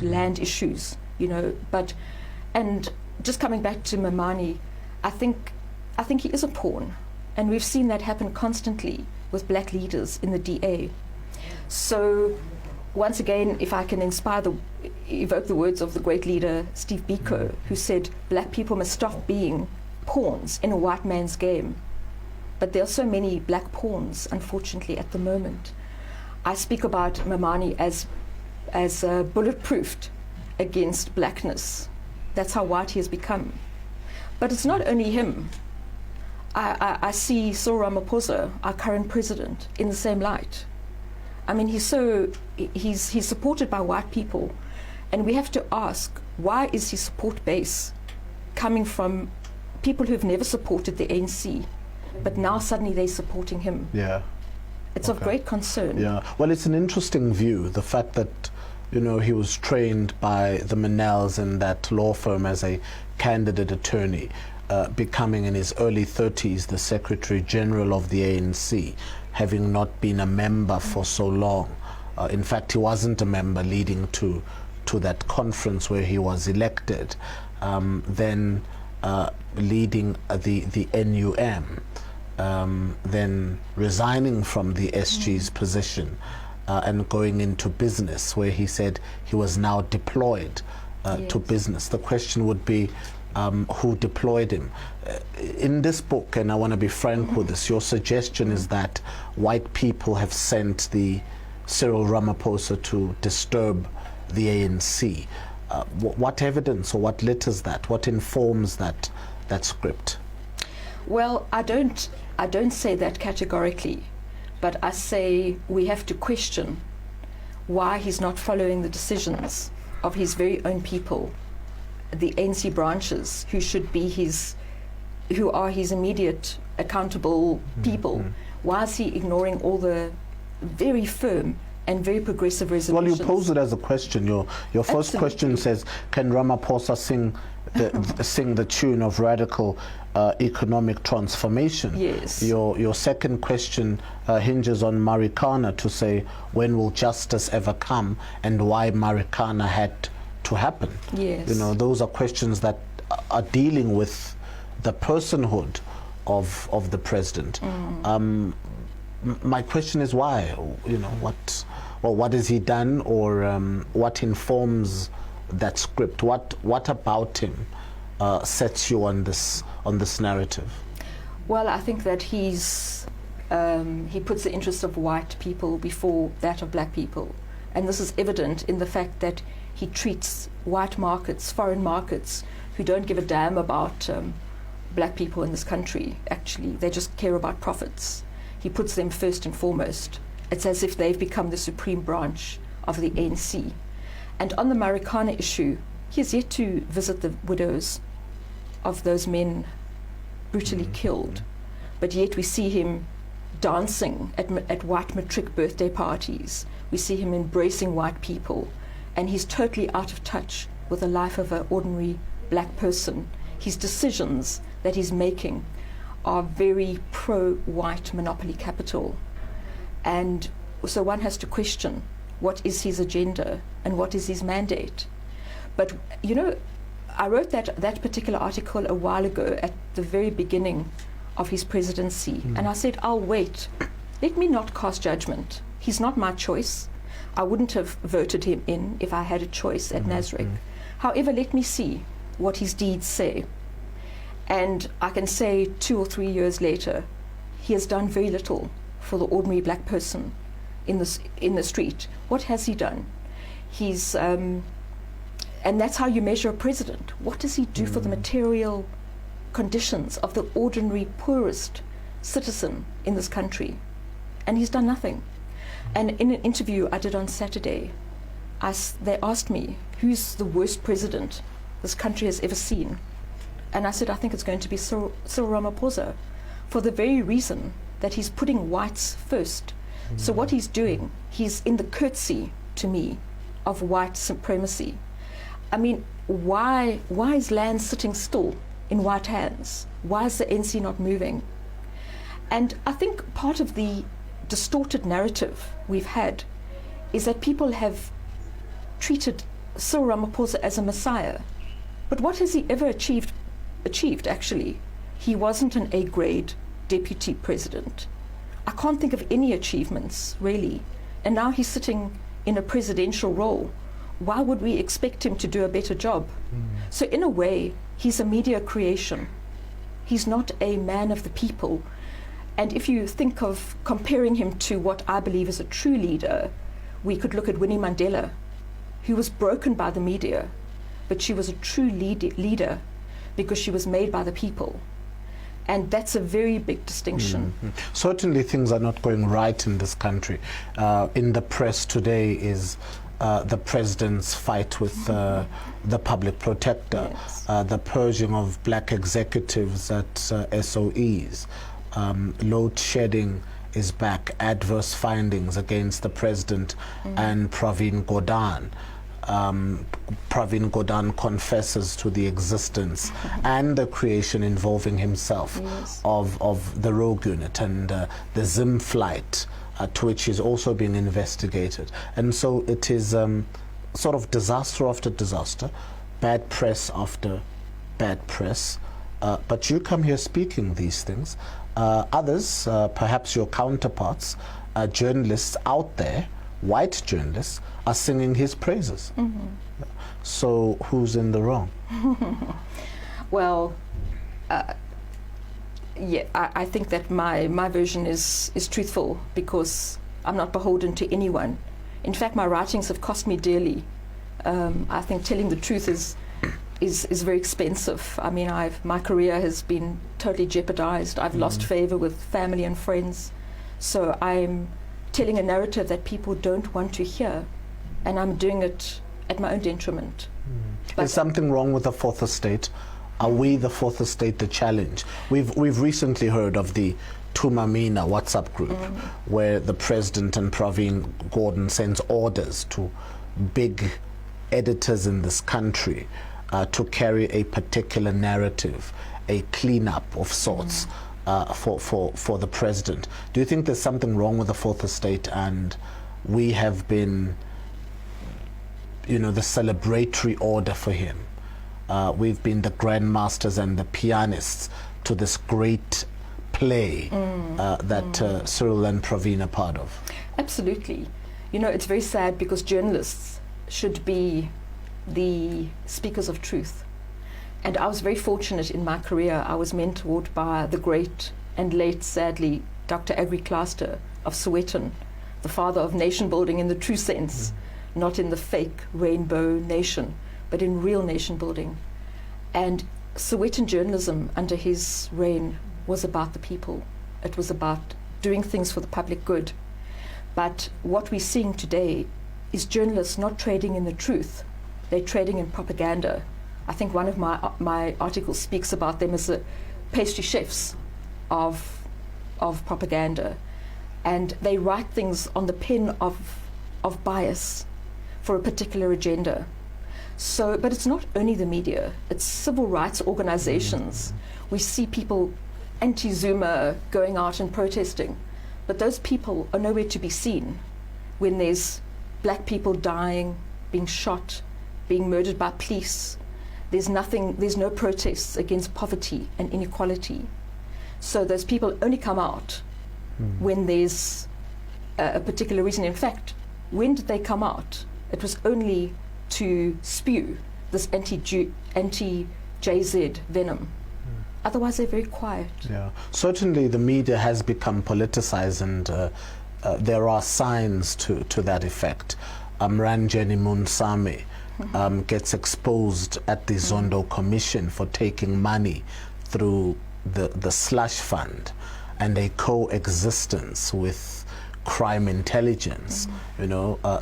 land issues, and just coming back to Mamani, I think he is a pawn, and we've seen that happen constantly with black leaders in the DA. So once again, if I can evoke the words of the great leader Steve Biko, who said, black people must stop being pawns in a white man's game. But there are so many black pawns, unfortunately, at the moment. I speak about Mamani as bulletproofed against blackness. That's how white he has become. But it's not only him. I see Cyril Ramaphosa, our current president, in the same light. I mean, he's supported by white people, and we have to ask, why is his support base coming from people who've never supported the ANC, but now suddenly they're supporting him? Yeah. It's of great concern. Yeah. Well, it's an interesting view, the fact that, he was trained by the Manels in that law firm as a candidate attorney, becoming in his early 30s the Secretary General of the ANC, having not been a member for so long. In fact, he wasn't a member leading to that conference where he was elected, then leading the NUM, then resigning from the SG's position and going into business, where he said he was now deployed to business. The question would be, who deployed him? In this book, and I want to be frank with this, your suggestion is that white people have sent the Cyril Ramaphosa to disturb the ANC. What evidence or what litters that? What informs that script? Well, I don't say that categorically, but I say we have to question why he's not following the decisions of his very own people, the ANC branches, who are his immediate accountable people. Why is he ignoring all the very firm and very progressive resolutions? Well, you pose it as a question. Your first question says, can Ramaphosa sing the tune of radical economic transformation? Yes. Your second question hinges on Marikana to say, when will justice ever come, and why Marikana had to happen? Yes. Those are questions that are dealing with the personhood of the president. My question is why? What has he done, or what informs that script? What about him sets you on this narrative? Well, I think that he puts the interests of white people before that of black people, and this is evident in the fact that he treats white markets, foreign markets, who don't give a damn about black people in this country. Actually, they just care about profits. He puts them first and foremost. It's as if they've become the supreme branch of the ANC. And on the Marikana issue, he has yet to visit the widows of those men brutally killed. But yet we see him dancing at white matric birthday parties. We see him embracing white people. And he's totally out of touch with the life of an ordinary black person. His decisions that he's making are very pro-white monopoly capital. And so one has to question, what is his agenda and what is his mandate? But, I wrote that particular article a while ago at the very beginning of his presidency. And I said, I'll wait. Let me not cast judgment. He's not my choice. I wouldn't have voted him in if I had a choice at Nasrec. However, let me see what his deeds say. And I can say 2 or 3 years later, he has done very little for the ordinary black person in the street. What has he done? He's and that's how you measure a president. What does he do for the material conditions of the ordinary poorest citizen in this country? And he's done nothing. And in an interview I did on Saturday, they asked me, who's the worst president this country has ever seen? And I said, I think it's going to be Cyril Ramaphosa, for the very reason that he's putting whites first. So what he's doing, he's in the curtsy, to me, of white supremacy. I mean, why is land sitting still in white hands? Why is the NC not moving? And I think part of the distorted narrative we've had is that people have treated Cyril Ramaphosa as a messiah. But what has he ever achieved, actually? He wasn't an A-grade deputy president. I can't think of any achievements, really. And now he's sitting in a presidential role. Why would we expect him to do a better job? So in a way, he's a media creation. He's not a man of the people. And if you think of comparing him to what I believe is a true leader, we could look at Winnie Mandela, who was broken by the media, but she was a true leader because she was made by the people. And that's a very big distinction. Certainly things are not going right in this country. In the press today is the president's fight with the public protector, Yes. the purging of black executives at SOEs, load shedding is back, adverse findings against the president and Pravin Gordhan. Pravin Gordhan confesses to the existence and the creation involving himself Yes. of the rogue unit and the Zim flight, to which is also being investigated. And so it is sort of disaster after disaster, bad press after bad press. But you come here speaking these things. Others, perhaps your counterparts, journalists out there, white journalists, are singing his praises. So who's in the wrong? Well, yeah, I think that my version is truthful because I'm not beholden to anyone. In fact, my writings have cost me dearly. I think telling the truth is very expensive. I mean, my career has been totally jeopardized. I've lost favor with family and friends. So I'm telling a narrative that people don't want to hear, and I'm doing it at my own detriment. Is something wrong with the fourth estate? Are we, the fourth estate, the challenge? We've recently heard of the Tumamina WhatsApp group, where the president and Pravin Gordhan sends orders to big editors in this country to carry a particular narrative, a cleanup of sorts for the president. Do you think there's something wrong with the fourth estate, and we have been, the celebratory order for him? We've been the grandmasters and the pianists to this great play that Cyril and Pravin are part of. Absolutely. It's very sad because journalists should be the speakers of truth. And I was very fortunate in my career. I was mentored by the great and late, sadly, Dr. Agri Cluster of Sowetan, the father of nation building in the true sense, not in the fake rainbow nation, but in real nation building. And Sowetan journalism under his reign was about the people. It was about doing things for the public good. But what we're seeing today is journalists not trading in the truth, they're trading in propaganda. I think one of my articles speaks about them as the pastry chefs of propaganda. And they write things on the pen of bias for a particular agenda. So, but it's not only the media, it's civil rights organizations. We see people anti-Zuma going out and protesting, but those people are nowhere to be seen when there's black people dying, being shot, being murdered by police. There's no protests against poverty and inequality. So those people only come out when there's a particular reason. In fact, when did they come out? It was only to spew this anti-JZ venom. Otherwise, they're very quiet. Yeah, certainly the media has become politicized, and there are signs to that effect. Ranjeni Munsame gets exposed at the Zondo Commission for taking money through the slush fund and a coexistence with crime intelligence.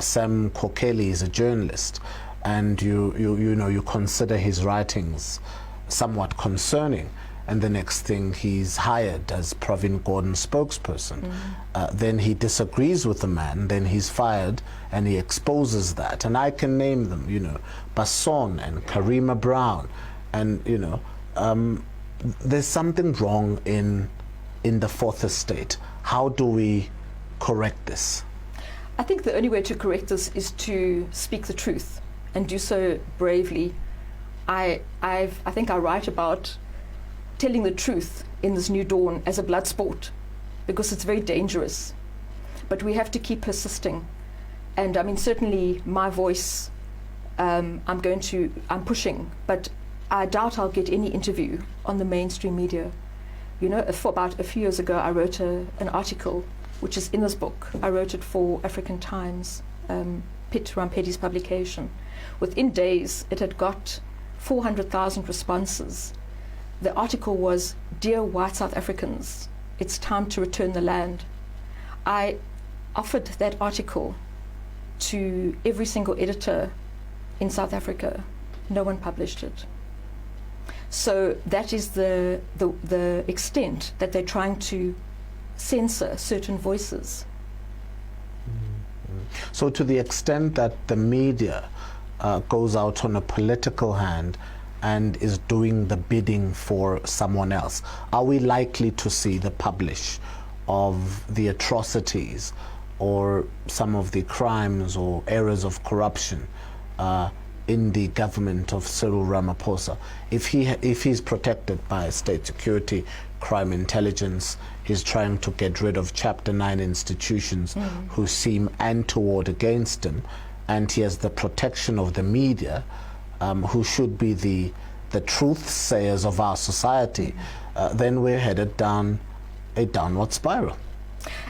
Sam Kokeli is a journalist, and you consider his writings somewhat concerning, and the next thing he's hired as Pravin Gordhan's spokesperson. Then he disagrees with the man, then he's fired, and he exposes that. And I can name them, Basson and Karima Brown, and there's something wrong in the fourth estate. How do we correct this? I think the only way to correct this is to speak the truth and do so bravely. I think I write about telling the truth in this new dawn as a blood sport, because it's very dangerous. But we have to keep persisting. And I mean, certainly my voice, I'm pushing, but I doubt I'll get any interview on the mainstream media. You know, for about a few years ago, I wrote an article, which is in this book. I wrote it for African Times, Piet Rampetti's publication. Within days, it had got 400,000 responses. The article was, "Dear white South Africans, it's time to return the land." I offered that article to every single editor in South Africa. No one published it. So that is the extent that they're trying to censor certain voices. So to the extent that the media goes out on a political hand and is doing the bidding for someone else, are we likely to see the publish of the atrocities or some of the crimes or errors of corruption in the government of Cyril Ramaphosa? If he's protected by state security, crime intelligence, he's trying to get rid of Chapter 9 institutions who seem untoward against him, and he has the protection of the media, who should be the truth sayers of our society, then we're headed down a downward spiral.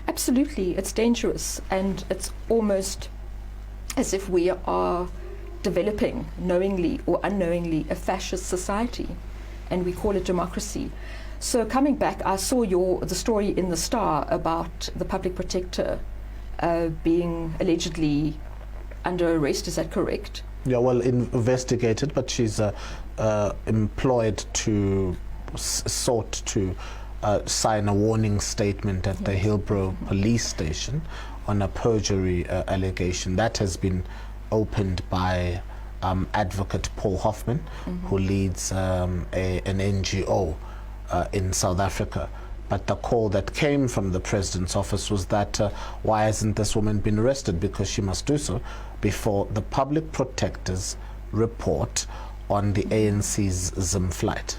Absolutely, it's dangerous, and it's almost as if we are developing, knowingly or unknowingly, a fascist society, and we call it democracy. So coming back, I saw the story in the Star about the public protector being allegedly under arrest. Is that correct? Yeah, well, investigated, but she's employed to sought to sign a warning statement at the Hillbrow police station on a perjury allegation. That has been opened by advocate Paul Hoffman, who leads an NGO in South Africa. But the call that came from the president's office was that why hasn't this woman been arrested? Because she must do so before the public protector's report on the ANC's Zim flight.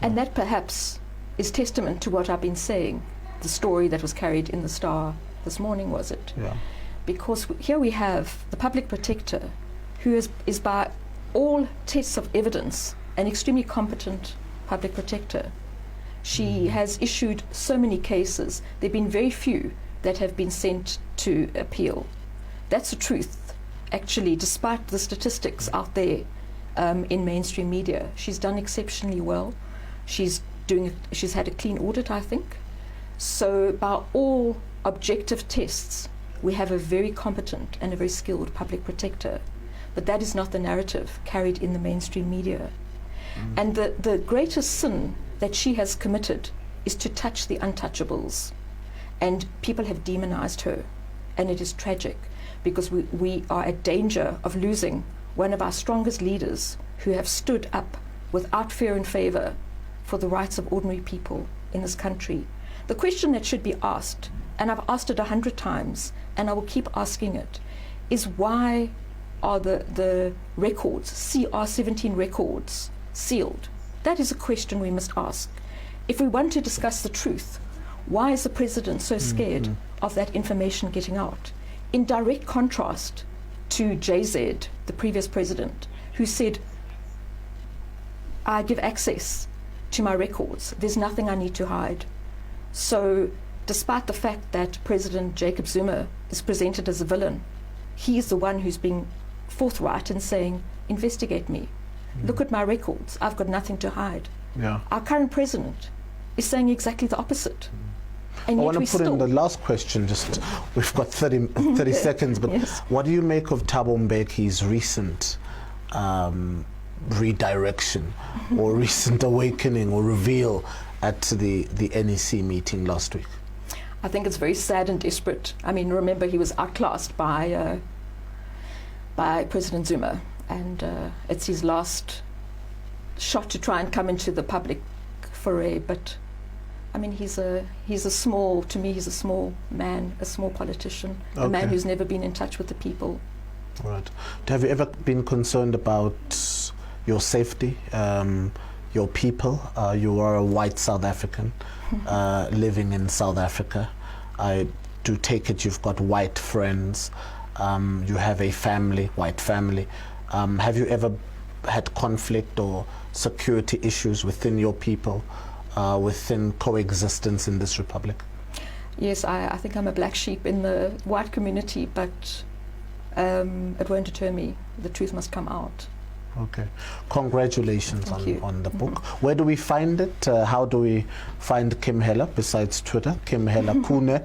And that perhaps is testament to what I've been saying, the story that was carried in the Star this morning, was it? Yeah. Because here we have the public protector, who is by all tests of evidence an extremely competent public protector. She has issued so many cases. There have been very few that have been sent to appeal. That's the truth, actually, despite the statistics out there in mainstream media. She's done exceptionally well. She's had a clean audit, I think. So by all objective tests, we have a very competent and a very skilled public protector. But that is not the narrative carried in the mainstream media. And the greatest sin that she has committed is to touch the untouchables. And people have demonized her. And it is tragic, because we are at danger of losing one of our strongest leaders who have stood up without fear and favor for the rights of ordinary people in this country. The question that should be asked, and I've asked it 100 times, and I will keep asking it, is why are the records, CR17 records, sealed? That is a question we must ask. If we want to discuss the truth, why is the president so scared of that information getting out? In direct contrast to JZ, the previous president, who said, I give access to my records. There's nothing I need to hide. So despite the fact that President Jacob Zuma is presented as a villain, he is the one who's being forthright in saying, investigate me. Look at my records. I've got nothing to hide. Yeah. Our current president is saying exactly the opposite. And I yet want to put in the last question, just we've got 30 seconds, but yes. What do you make of Thabo Mbeki's recent redirection or recent awakening or reveal at the NEC meeting last week? I think it's very sad and desperate. I mean, remember, he was outclassed by President Zuma, and it's his last shot to try and come into the public foray. But I mean, he's a small man, a small politician, a man who's never been in touch with the people. Right. Have you ever been concerned about your safety, your people? You are a white South African living in South Africa. I do take it you've got white friends. You have a family, white family. Have you ever had conflict or security issues within your people, within coexistence in this republic? Yes, I think I'm a black sheep in the white community, but it won't deter me. The truth must come out. Okay. Congratulations on the book. Mm-hmm. Where do we find it? How do we find Kim Hela besides Twitter? Kim Hela Kune.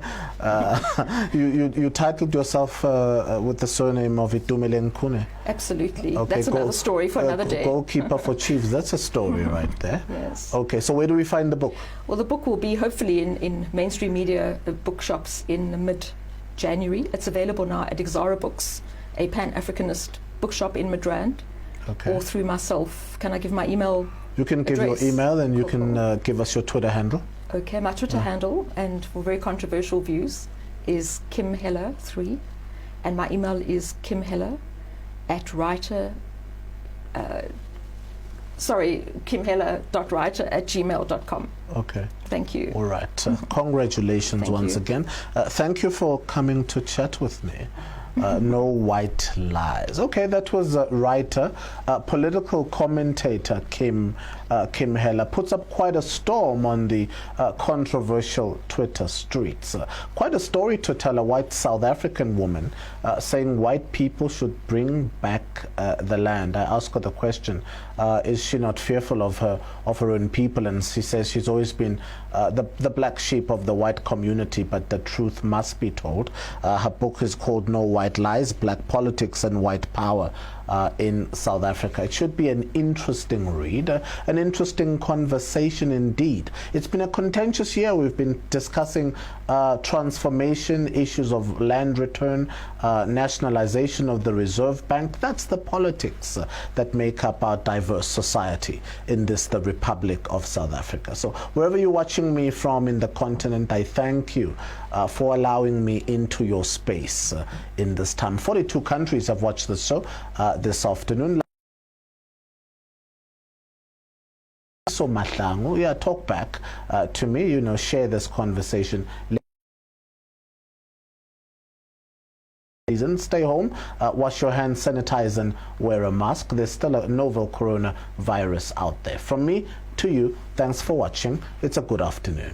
You titled yourself with the surname of Itumeleng Kune. Absolutely. Okay, that's another story for another day. Goalkeeper for Chiefs. That's a story right there. Yes. Okay, so where do we find the book? Well, the book will be hopefully in mainstream media bookshops in mid-January. It's available now at Exara Books, a Pan-Africanist bookshop in Midrand. Okay. Or through myself. Can I give my email? You can give address? your email, and you can give us your Twitter handle. Okay, my Twitter handle, and for very controversial views, is KimHela3, and my email is kimhela@writer. kimhela.writer@gmail.com. Okay. Thank you. All right. Congratulations once again. Thank you for coming to chat with me. No white lies. Okay, that was writer, political commentator Kim Hela puts up quite a storm on the controversial Twitter streets. Quite a story to tell, a white South African woman saying white people should bring back the land. I asked her the question, is she not fearful of her own people? And she says she's always been the black sheep of the white community, but the truth must be told. Her book is called No White Lies, Black Politics and White Power in South Africa. It should be an interesting read, an interesting conversation indeed. It's been a contentious year. We've been discussing transformation, issues of land return, nationalization of the Reserve Bank. That's the politics that make up our diverse society in this, the Republic of South Africa. So wherever you're watching me from in the continent, I thank you for allowing me into your space in this time. 42 countries have watched the show this afternoon. So Mahlangu, yeah, talk back to me, share this conversation. Stay home, wash your hands, sanitize, and wear a mask. There's still a novel coronavirus out there. From me to you, thanks for watching. It's a good afternoon.